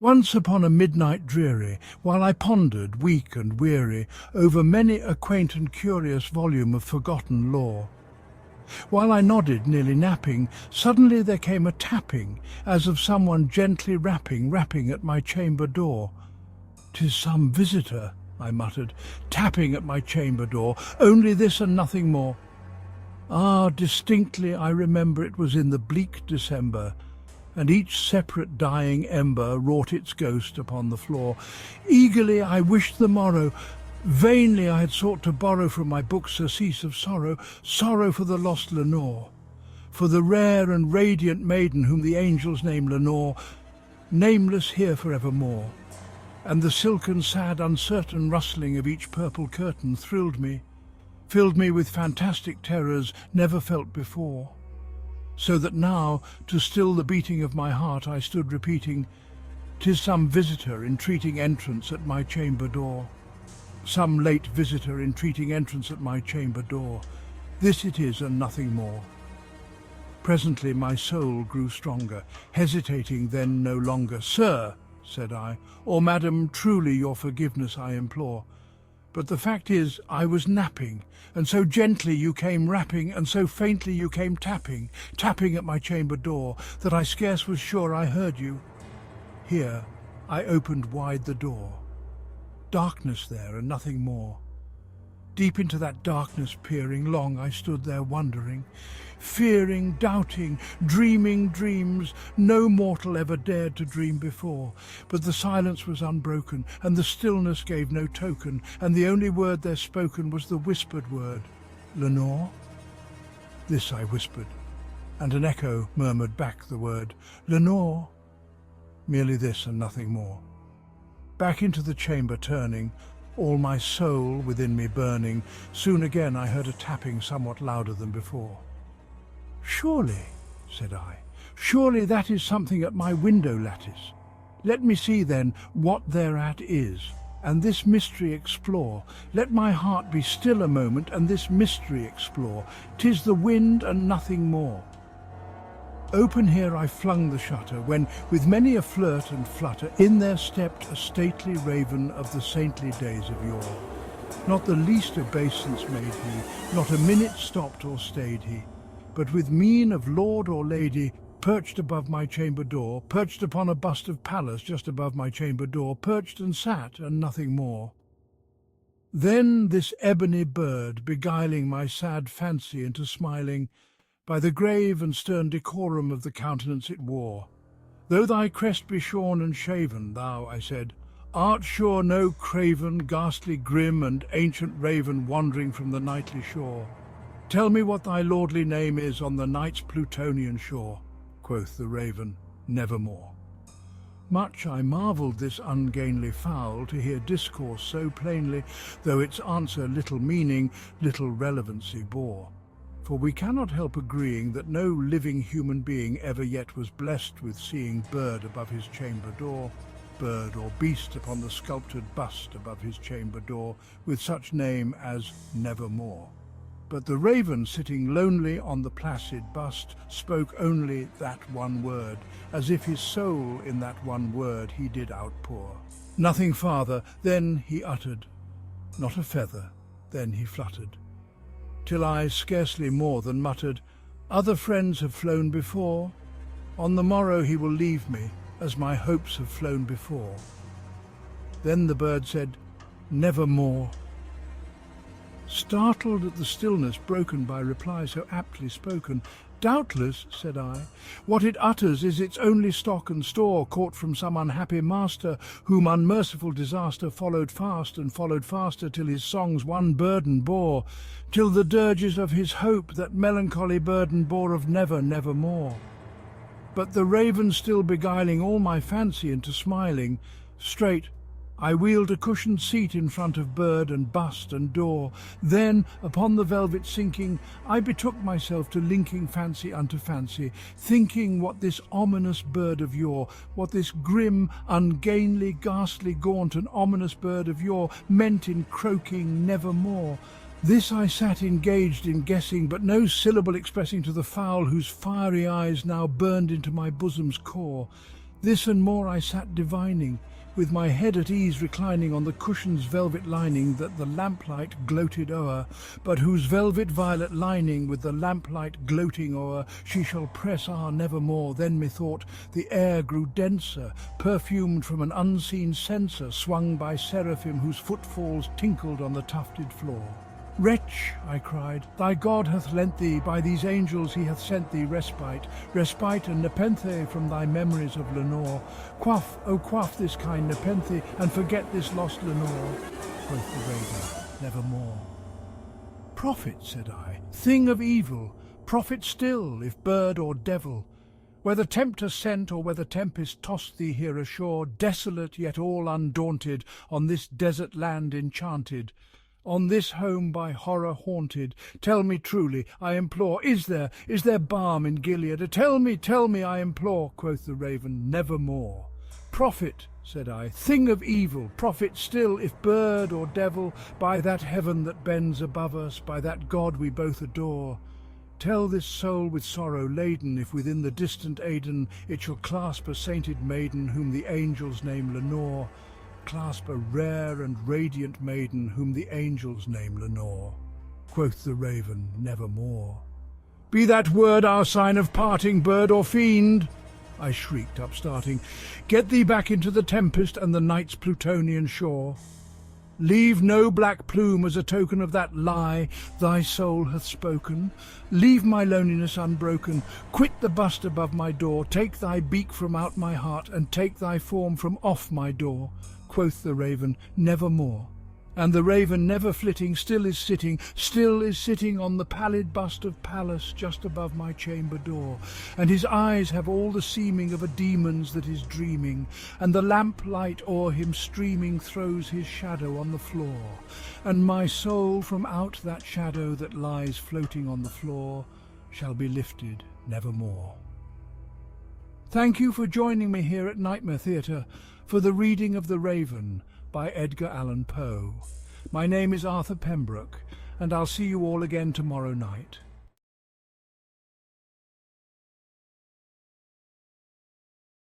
Once upon a midnight dreary, while I pondered, weak and weary, over many a quaint and curious volume of forgotten lore, while I nodded, nearly napping, suddenly there came a tapping, as of someone gently rapping at my chamber door. "'Tis some visitor," I muttered, "tapping at my chamber door, only this and nothing more." Ah, distinctly I remember it was in the bleak December, and each separate dying ember wrought its ghost upon the floor. Eagerly I wished the morrow. Vainly I had sought to borrow from my book surcease of sorrow, sorrow for the lost Lenore, for the rare and radiant maiden whom the angels name Lenore, nameless here for evermore. And the silken, sad, uncertain rustling of each purple curtain thrilled me, filled me with fantastic terrors never felt before. So that now, to still the beating of my heart, I stood repeating, "'Tis some visitor entreating entrance at my chamber door. Some late visitor entreating entrance at my chamber door. This it is and nothing more." Presently my soul grew stronger, hesitating then no longer. "Sir," said I, "or madam, truly your forgiveness I implore. But the fact is, I was napping, and so gently you came rapping, and so faintly you came tapping at my chamber door, that I scarce was sure I heard you." Here I opened wide the door. Darkness there and nothing more. Deep into that darkness peering, long I stood there wondering, fearing, doubting, dreaming dreams no mortal ever dared to dream before. But the silence was unbroken, and the stillness gave no token, and the only word there spoken was the whispered word, "Lenore?" This I whispered, and an echo murmured back the word, "Lenore." Merely this and nothing more. Back into the chamber turning, all my soul within me burning, soon again I heard a tapping somewhat louder than before. "Surely," said I, "surely that is something at my window lattice. Let me see then what thereat is, and this mystery explore. Let my heart be still a moment, and this mystery explore. 'Tis the wind and nothing more." Open here I flung the shutter, when, with many a flirt and flutter, in there stepped a stately raven of the saintly days of yore. Not the least obeisance made he, not a minute stopped or stayed he, but with mien of lord or lady, perched above my chamber door, perched upon a bust of Pallas just above my chamber door, perched and sat, and nothing more. Then this ebony bird, beguiling my sad fancy into smiling, by the grave and stern decorum of the countenance it wore. "Though thy crest be shorn and shaven, thou," I said, "art sure no craven, ghastly, grim, and ancient raven wandering from the nightly shore. Tell me what thy lordly name is on the night's Plutonian shore." Quoth the raven, "Nevermore." Much I marvelled this ungainly fowl to hear discourse so plainly, though its answer little meaning, little relevancy bore. For we cannot help agreeing that no living human being ever yet was blessed with seeing bird above his chamber door, bird or beast upon the sculptured bust above his chamber door, with such name as Nevermore. But the raven, sitting lonely on the placid bust, spoke only that one word, as if his soul in that one word he did outpour. Nothing farther, then he uttered, not a feather, then he fluttered, till I scarcely more than muttered, "Other friends have flown before. On the morrow he will leave me, as my hopes have flown before." Then the bird said, "Nevermore." Startled at the stillness broken by reply so aptly spoken, "Doubtless," said I, "what it utters is its only stock and store, caught from some unhappy master, whom unmerciful disaster followed fast and followed faster, till his songs one burden bore, till the dirges of his hope that melancholy burden bore of never, nevermore." But the raven still beguiling all my fancy into smiling, straight I wheeled a cushioned seat in front of bird and bust and door. Then, upon the velvet sinking, I betook myself to linking fancy unto fancy, thinking what this ominous bird of yore, what this grim, ungainly, ghastly, gaunt and ominous bird of yore meant in croaking nevermore. This I sat engaged in guessing, but no syllable expressing to the fowl whose fiery eyes now burned into my bosom's core. This and more I sat divining, with my head at ease reclining on the cushion's velvet lining that the lamplight gloated o'er, but whose velvet violet lining with the lamplight gloating o'er she shall press nevermore. Then methought the air grew denser, perfumed from an unseen censer swung by seraphim whose footfalls tinkled on the tufted floor. Wretch, I cried, thy God hath lent thee, by these angels he hath sent thee respite, respite and nepenthe from thy memories of Lenore. Quaff, oh quaff this kind nepenthe, and forget this lost Lenore. Quoth the raven, nevermore. Prophet, said I, thing of evil, prophet still, if bird or devil. Whether tempter sent or whether tempest tossed thee here ashore, desolate yet all undaunted, on this desert land enchanted, on this home by horror haunted, tell me truly, I implore, is there balm in Gilead? Tell me, I implore, quoth the raven, nevermore. Prophet, said I, thing of evil, prophet still, if bird or devil, by that heaven that bends above us, by that God we both adore. Tell this soul with sorrow laden, if within the distant Aidenn it shall clasp a sainted maiden whom the angels name Lenore, clasp a rare and radiant maiden whom the angels name Lenore. Quoth the raven, nevermore. Be that word our sign of parting, bird or fiend? I shrieked, upstarting. Get thee back into the tempest and the night's Plutonian shore. Leave no black plume as a token of that lie thy soul hath spoken. Leave my loneliness unbroken. Quit the bust above my door. Take thy beak from out my heart, and take thy form from off my door. Quoth the raven, nevermore. And the raven, never flitting, still is sitting on the pallid bust of Pallas just above my chamber door. And his eyes have all the seeming of a demon's that is dreaming, and the lamplight o'er him streaming throws his shadow on the floor. And my soul from out that shadow that lies floating on the floor shall be lifted nevermore. Thank you for joining me here at Nightmare Theatre for the reading of The Raven by Edgar Allan Poe. My name is Arthur Pembroke, and I'll see you all again tomorrow night.